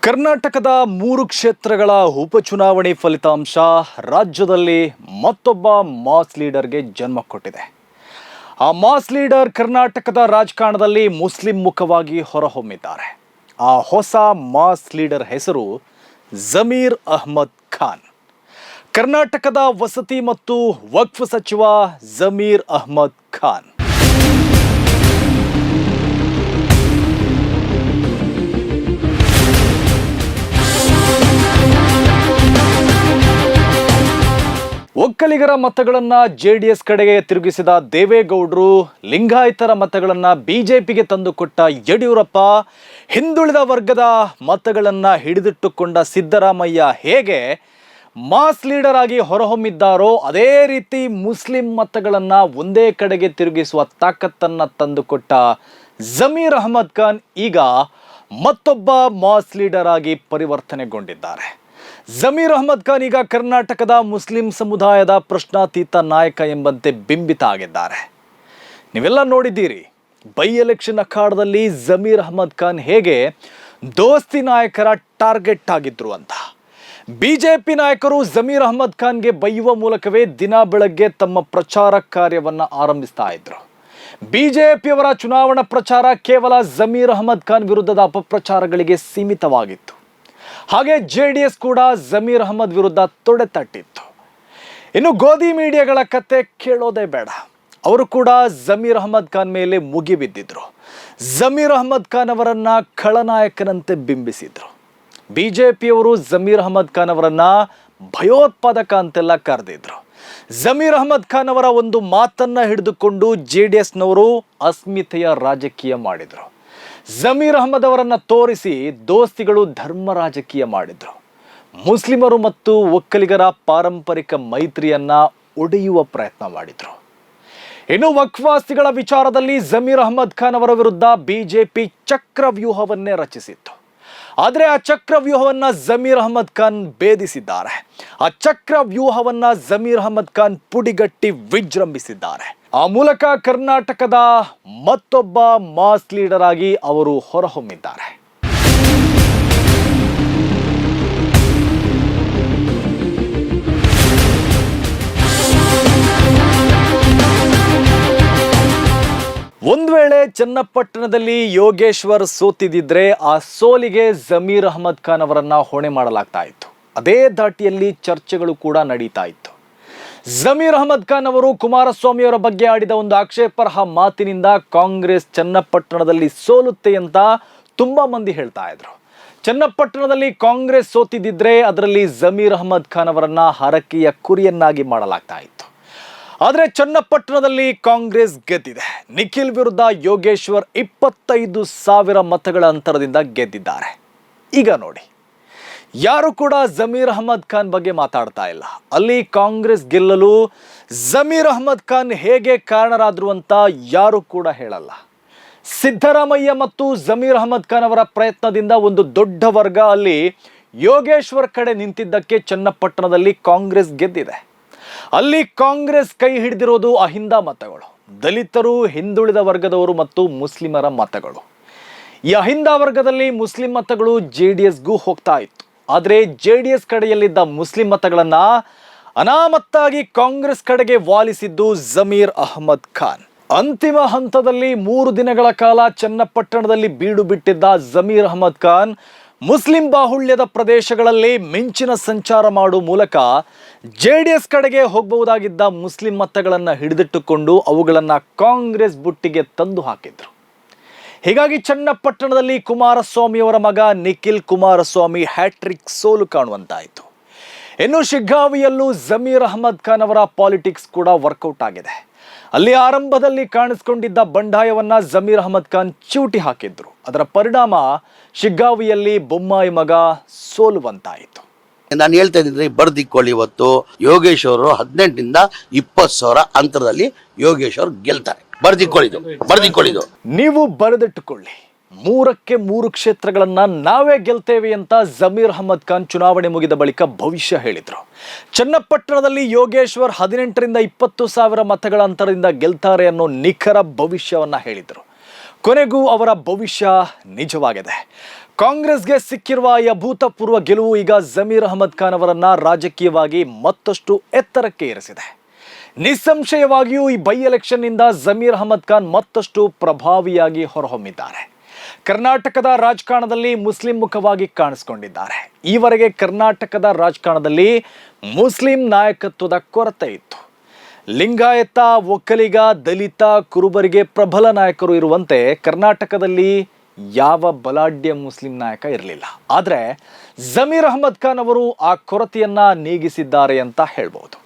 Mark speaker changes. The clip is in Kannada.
Speaker 1: ಕರ್ನಾಟಕದ 3 ಕ್ಷೇತ್ರಗಳ ಉಪಚುನಾವಣೆ ಫಲಿತಾಂಶ ರಾಜ್ಯದಲ್ಲಿ ಮತ್ತೊಬ್ಬ ಮಾಸ್ ಲೀಡರ್ಗೆ ಜನ್ಮ ಕೊಟ್ಟಿದೆ. ಆ ಮಾಸ್ ಲೀಡರ್ ಕರ್ನಾಟಕದ ರಾಜಕಾರಣದಲ್ಲಿ ಮುಸ್ಲಿಂ ಮುಖವಾಗಿ ಹೊರಹೊಮ್ಮಿದ್ದಾರೆ. ಆ ಹೊಸ ಮಾಸ್ ಲೀಡರ್ ಹೆಸರು ಜಮೀರ್ ಅಹ್ಮದ್ ಖಾನ್. ಕರ್ನಾಟಕದ ವಸತಿ ಮತ್ತು ವಕ್ಫ್ ಸಚಿವ ಜಮೀರ್ ಅಹ್ಮದ್ ಖಾನ್. ಒಕ್ಕಲಿಗರ ಮತಗಳನ್ನ ಜೆಡಿಎಸ್ ಕಡೆಗೆ ತಿರುಗಿಸಿದ ದೇವೇಗೌಡರು, ಲಿಂಗಾಯತರ ಮತಗಳನ್ನ ಬಿಜೆಪಿಗೆ ತಂದುಕೊಟ್ಟ ಯಡಿಯೂರಪ್ಪ, ಹಿಂದುಳಿದ ವರ್ಗದ ಮತಗಳನ್ನ ಹಿಡಿದಿಟ್ಟುಕೊಂಡ ಸಿದ್ದರಾಮಯ್ಯ ಹೇಗೆ ಮಾಸ್ ಲೀಡರ್ ಆಗಿ ಹೊರಹೊಮ್ಮಿದ್ದಾರೋ ಅದೇ ರೀತಿ ಮುಸ್ಲಿಂ ಮತಗಳನ್ನ ಒಂದೇ ಕಡೆಗೆ ತಿರುಗಿಸುವ ತಾಕತ್ತನ್ನ ತಂದುಕೊಟ್ಟ ಜಮೀರ್ ಅಹ್ಮದ್ ಖಾನ್ ಈಗ ಮತ್ತೊಬ್ಬ ಮಾಸ್ ಲೀಡರ್ ಆಗಿ ಪರಿವರ್ತನೆಗೊಂಡಿದ್ದಾರೆ. ಜಮೀರ್ ಅಹ್ಮದ್ ಖಾನ್ ಈಗ ಕರ್ನಾಟಕದ ಮುಸ್ಲಿಂ ಸಮುದಾಯದ ಪ್ರಶ್ನಾತೀತ ನಾಯಕ ಎಂಬಂತೆ ಬಿಂಬಿತ ಆಗಿದ್ದಾರೆ. ನೀವೆಲ್ಲ ನೋಡಿದ್ದೀರಿ, ಬೈ ಎಲೆಕ್ಷನ್ ಅಖಾಡದಲ್ಲಿ ಜಮೀರ್ ಅಹ್ಮದ್ ಖಾನ್ ಹೇಗೆ ದೋಸ್ತಿ ನಾಯಕರ ಟಾರ್ಗೆಟ್ ಆಗಿದ್ರು ಅಂತ. ಬಿಜೆಪಿ ನಾಯಕರು ಜಮೀರ್ ಅಹ್ಮದ್ ಖಾನ್ಗೆ ಬೈಯುವ ಮೂಲಕವೇ ದಿನ ಬೆಳಗ್ಗೆ ತಮ್ಮ ಪ್ರಚಾರ ಕಾರ್ಯವನ್ನ ಆರಂಭಿಸ್ತಾ ಇದ್ರು. ಬಿಜೆಪಿಯವರ ಚುನಾವಣಾ ಪ್ರಚಾರ ಕೇವಲ ಜಮೀರ್ ಅಹ್ಮದ್ ಖಾನ್ ವಿರುದ್ಧದ ಅಪಪ್ರಚಾರಗಳಿಗೆ ಸೀಮಿತವಾಗಿತ್ತು. ಹಾಗೆ ಜೆಡಿಎಸ್ ಕೂಡ ಜಮೀರ್ ಅಹ್ಮದ್ ವಿರುದ್ಧ ತೊಡೆ ತಟ್ಟಿತ್ತು. ಇನ್ನು ಗೋಧಿ ಮೀಡಿಯಾಗಳ ಕತೆ ಕೇಳೋದೇ ಬೇಡ, ಅವರು ಕೂಡ ಜಮೀರ್ ಅಹ್ಮದ್ ಖಾನ್ ಮೇಲೆ ಮುಗಿಬಿದ್ದಿದ್ರು. ಜಮೀರ್ ಅಹ್ಮದ್ ಖಾನ್ ಅವರನ್ನ ಖಳನಾಯಕನಂತೆ ಬಿಂಬಿಸಿದ್ರು. ಬಿಜೆಪಿಯವರು ಜಮೀರ್ ಅಹ್ಮದ್ ಖಾನ್ ಅವರನ್ನ ಭಯೋತ್ಪಾದಕ ಅಂತೆಲ್ಲ ಕರೆದಿದ್ರು. ಜಮೀರ್ ಅಹ್ಮದ್ ಖಾನ್ ಅವರ ಒಂದು ಮಾತನ್ನ ಹಿಡಿದುಕೊಂಡು ಜೆಡಿಎಸ್ನವರು ಅಸ್ಮಿತೆಯ ರಾಜಕೀಯ ಮಾಡಿದ್ರು. ಜಮೀರ್ ಅಹ್ಮದ್ ಅವರನ್ನ ತೋರಿಸಿ ದೋಸ್ತಿಗಳು ಧರ್ಮ ರಾಜಕೀಯ ಮಾಡಿದ್ರು. ಮುಸ್ಲಿಮರು ಮತ್ತು ಒಕ್ಕಲಿಗರ ಪಾರಂಪರಿಕ ಮೈತ್ರಿಯನ್ನ ಒಡೆಯುವ ಪ್ರಯತ್ನ ಮಾಡಿದ್ರು. ಇನ್ನು ವಕ್ಫಾಸ್ತಿಗಳ ವಿಚಾರದಲ್ಲಿ ಜಮೀರ್ ಅಹ್ಮದ್ ಖಾನ್ ಅವರ ವಿರುದ್ಧ ಬಿಜೆಪಿ ಚಕ್ರವ್ಯೂಹವನ್ನೇ ರಚಿಸಿತ್ತು. ಆದರೆ ಆ ಚಕ್ರವ್ಯೂಹವನ್ನ ಜಮೀರ್ ಅಹ್ಮದ್ ಖಾನ್ ಭೇದಿಸಿದ್ದಾರೆ. ಆ ಚಕ್ರವ್ಯೂಹವನ್ನ ಜಮೀರ್ ಅಹ್ಮದ್ ಖಾನ್ ಪುಡಿಗಟ್ಟಿ ವಿಜೃಂಭಿಸಿದ್ದಾರೆ. ಆ ಮೂಲಕ ಕರ್ನಾಟಕದ ಮತ್ತೊಬ್ಬ ಮಾಸ್ ಲೀಡರ್ ಆಗಿ ಅವರು ಹೊರಹೊಮ್ಮಿದ್ದಾರೆ. ಒಂದು ವೇಳೆ ಚನ್ನಪಟ್ಟಣದಲ್ಲಿ ಯೋಗೇಶ್ವರ್ ಸೋತಿದ್ದಿದ್ರೆ ಆ ಸೋಲಿಗೆ ಜಮೀರ್ ಅಹ್ಮದ್ ಖಾನ್ ಅವರನ್ನ ಹೊಣೆ ಮಾಡಲಾಗ್ತಾ ಇತ್ತು. ಅದೇ ಧಾಟಿಯಲ್ಲಿ ಚರ್ಚೆಗಳು ಕೂಡ ನಡೀತಾ ಇತ್ತು. ಜಮೀರ್ ಅಹ್ಮದ್ ಖಾನ್ ಅವರು ಕುಮಾರಸ್ವಾಮಿ ಅವರ ಬಗ್ಗೆ ಆಡಿದ ಒಂದು ಆಕ್ಷೇಪಾರ್ಹ ಮಾತಿನಿಂದ ಕಾಂಗ್ರೆಸ್ ಚನ್ನಪಟ್ಟಣದಲ್ಲಿ ಸೋಲುತ್ತೆ ಅಂತ ತುಂಬಾ ಮಂದಿ ಹೇಳ್ತಾ ಇದ್ರು. ಚನ್ನಪಟ್ಟಣದಲ್ಲಿ ಕಾಂಗ್ರೆಸ್ ಸೋತಿದ್ದಿದ್ರೆ ಅದರಲ್ಲಿ ಜಮೀರ್ ಅಹ್ಮದ್ ಖಾನ್ ಅವರನ್ನ ಹರಕೆಯ ಕುರಿಯನ್ನಾಗಿ ಮಾಡಲಾಗ್ತಾ ಇತ್ತು. ಆದರೆ ಚನ್ನಪಟ್ಟಣದಲ್ಲಿ ಕಾಂಗ್ರೆಸ್ ಗೆದ್ದಿದೆ. ನಿಖಿಲ್ ವಿರುದ್ಧ ಯೋಗೇಶ್ವರ್ 25,000 ಮತಗಳ ಅಂತರದಿಂದ ಗೆದ್ದಿದ್ದಾರೆ. ಈಗ ನೋಡಿ, ಯಾರು ಕೂಡ ಜಮೀರ್ ಅಹ್ಮದ್ ಖಾನ್ ಬಗ್ಗೆ ಮಾತಾಡ್ತಾ ಇಲ್ಲ. ಅಲ್ಲಿ ಕಾಂಗ್ರೆಸ್ ಗೆಲ್ಲಲು ಜಮೀರ್ ಅಹ್ಮದ್ ಖಾನ್ ಹೇಗೆ ಕಾರಣರಾದ್ರು ಅಂತ ಯಾರು ಕೂಡ ಹೇಳಲ್ಲ. ಸಿದ್ದರಾಮಯ್ಯ ಮತ್ತು ಜಮೀರ್ ಅಹ್ಮದ್ ಖಾನ್ ಅವರ ಪ್ರಯತ್ನದಿಂದ ಒಂದು ದೊಡ್ಡ ವರ್ಗ ಅಲ್ಲಿ ಯೋಗೇಶ್ವರ್ ಕಡೆ ನಿಂತಿದ್ದಕ್ಕೆ ಚನ್ನಪಟ್ಟಣದಲ್ಲಿ ಕಾಂಗ್ರೆಸ್ ಗೆದ್ದಿದೆ. ಅಲ್ಲಿ ಕಾಂಗ್ರೆಸ್ ಕೈ ಹಿಡಿದಿರೋದು ಅಹಿಂದ ಮತಗಳು, ದಲಿತರು, ಹಿಂದುಳಿದ ವರ್ಗದವರು ಮತ್ತು ಮುಸ್ಲಿಮರ ಮತಗಳು. ಈ ಅಹಿಂದ ವರ್ಗದಲ್ಲಿ ಮುಸ್ಲಿಂ ಮತಗಳು ಜೆಡಿಎಸ್ಗೂ ಹೋಗ್ತಾ ಇತ್ತು. ಆದರೆ ಜೆಡಿಎಸ್ ಕಡೆಯಲ್ಲಿದ್ದ ಮುಸ್ಲಿಂ ಮತಗಳನ್ನ ಅನಾಮತ್ತಾಗಿ ಕಾಂಗ್ರೆಸ್ ಕಡೆಗೆ ವಾಲಿಸಿದ್ದು ಜಮೀರ್ ಅಹ್ಮದ್ ಖಾನ್. ಅಂತಿಮ ಹಂತದಲ್ಲಿ 3 ದಿನಗಳ ಕಾಲ ಚನ್ನಪಟ್ಟಣದಲ್ಲಿ ಬೀಡು ಬಿಟ್ಟಿದ್ದ ಜಮೀರ್ ಅಹ್ಮದ್ ಖಾನ್ ಮುಸ್ಲಿಂ ಬಾಹುಳ್ಯದ ಪ್ರದೇಶಗಳಲ್ಲಿ ಮಿಂಚಿನ ಸಂಚಾರ ಮಾಡುವ ಮೂಲಕ ಜೆಡಿಎಸ್ ಕಡೆಗೆ ಹೋಗಬಹುದಾಗಿದ್ದ ಮುಸ್ಲಿಂ ಮತಗಳನ್ನು ಹಿಡಿದಿಟ್ಟುಕೊಂಡು ಅವುಗಳನ್ನು ಕಾಂಗ್ರೆಸ್ ಬುಟ್ಟಿಗೆ ತಂದು ಹಾಕಿದ್ರು. ಹೀಗಾಗಿ ಚನ್ನಪಟ್ಟಣದಲ್ಲಿ ಕುಮಾರಸ್ವಾಮಿ ಅವರ ಮಗ ನಿಖಿಲ್ ಕುಮಾರಸ್ವಾಮಿ ಹ್ಯಾಟ್ರಿಕ್ ಸೋಲು ಕಾಣುವಂತಾಯಿತು. ಇನ್ನು ಶಿಗ್ಗಾವಿಯಲ್ಲೂ ಜಮೀರ್ ಅಹ್ಮದ್ ಖಾನ್ ಅವರ ಪಾಲಿಟಿಕ್ಸ್ ಕೂಡ ವರ್ಕೌಟ್ ಆಗಿದೆ. ಅಲ್ಲಿ ಆರಂಭದಲ್ಲಿ ಕಾಣಿಸ್ಕೊಂಡಿದ್ದ ಬಂಡಾಯವನ್ನ ಜಮೀರ್ ಅಹ್ಮದ್ ಖಾನ್ ಚೂಟಿ ಹಾಕಿದ್ರು. ಅದರ ಪರಿಣಾಮ ಶಿಗ್ಗಾವಿಯಲ್ಲಿ ಬೊಮ್ಮಾಯಿ ಮಗ ಸೋಲುವಂತಾಯಿತು.
Speaker 2: ನಾನು ಹೇಳ್ತಾ ಇದ್ದೀನಿ, ಬರ್ದಿಕ್ಕೊಳ್ಳಿ, ಇವತ್ತು ಯೋಗೇಶ್ವರ್ 18,000 - 20,000 ಅಂತರದಲ್ಲಿ ಯೋಗೇಶ್ವರ್ ಗೆಲ್ತಾರೆ. ಬರ್ದಿಕ್ಕೊಳ್ಳಿದು
Speaker 1: ನೀವು ಬರೆದಿಟ್ಟುಕೊಳ್ಳಿ. 3ಕ್ಕೆ 3 ಕ್ಷೇತ್ರಗಳನ್ನ ನಾವೇ ಗೆಲ್ತೇವೆ ಅಂತ ಜಮೀರ್ ಅಹ್ಮದ್ ಖಾನ್ ಚುನಾವಣೆ ಮುಗಿದ ಬಳಿಕ ಭವಿಷ್ಯ ಹೇಳಿದ್ರು. ಚನ್ನಪಟ್ಟಣದಲ್ಲಿ ಯೋಗೇಶ್ವರ್ 18,000 - 20,000 ಮತಗಳ ಅಂತರದಿಂದ ಗೆಲ್ತಾರೆ ಅನ್ನೋ ನಿಖರ ಭವಿಷ್ಯವನ್ನ ಹೇಳಿದ್ರು. ಕೊನೆಗೂ ಅವರ ಭವಿಷ್ಯ ನಿಜವಾಗಿದೆ. ಕಾಂಗ್ರೆಸ್ಗೆ ಸಿಕ್ಕಿರುವ ಈ ಅಭೂತಪೂರ್ವ ಗೆಲುವು ಈಗ ಜಮೀರ್ ಅಹಮದ್ ಖಾನ್ ಅವರನ್ನ ರಾಜಕೀಯವಾಗಿ ಮತ್ತಷ್ಟು ಎತ್ತರಕ್ಕೆ ಏರಿಸಿದೆ. ನಿಸ್ಸಂಶಯವಾಗಿಯೂ ಈ ಬೈ ಎಲೆಕ್ಷನ್ ನಿಂದ ಜಮೀರ್ ಅಹಮದ್ ಖಾನ್ ಮತ್ತಷ್ಟು ಪ್ರಭಾವಿಯಾಗಿ ಹೊರಹೊಮ್ಮಿದ್ದಾರೆ. ಕರ್ನಾಟಕದ ರಾಜಕಾರಣದಲ್ಲಿ ಮುಸ್ಲಿಂ ಮುಖವಾಗಿ ಕಾಣಿಸಿಕೊಂಡಿದ್ದಾರೆ. ಈವರೆಗೆ ಕರ್ನಾಟಕದ ರಾಜಕಾರಣದಲ್ಲಿ ಮುಸ್ಲಿಂ ನಾಯಕತ್ವದ ಕೊರತೆ ಇತ್ತು. ಲಿಂಗಾಯತ, ಒಕ್ಕಲಿಗ, ದಲಿತ, ಕುರುಬರಿಗೆ ಪ್ರಬಲ ನಾಯಕರು ಇರುವಂತೆ ಕರ್ನಾಟಕದಲ್ಲಿ ಯಾವ ಬಲಾಢ್ಯ ಮುಸ್ಲಿಂ ನಾಯಕ ಇರಲಿಲ್ಲ. ಆದರೆ ಜಮೀರ್ ಅಹಮದ್ ಖಾನ್ ಅವರು ಆ ಕೊರತೆಯನ್ನ ನೀಗಿಸಿದ್ದಾರೆ ಅಂತ ಹೇಳ್ಬೋದು.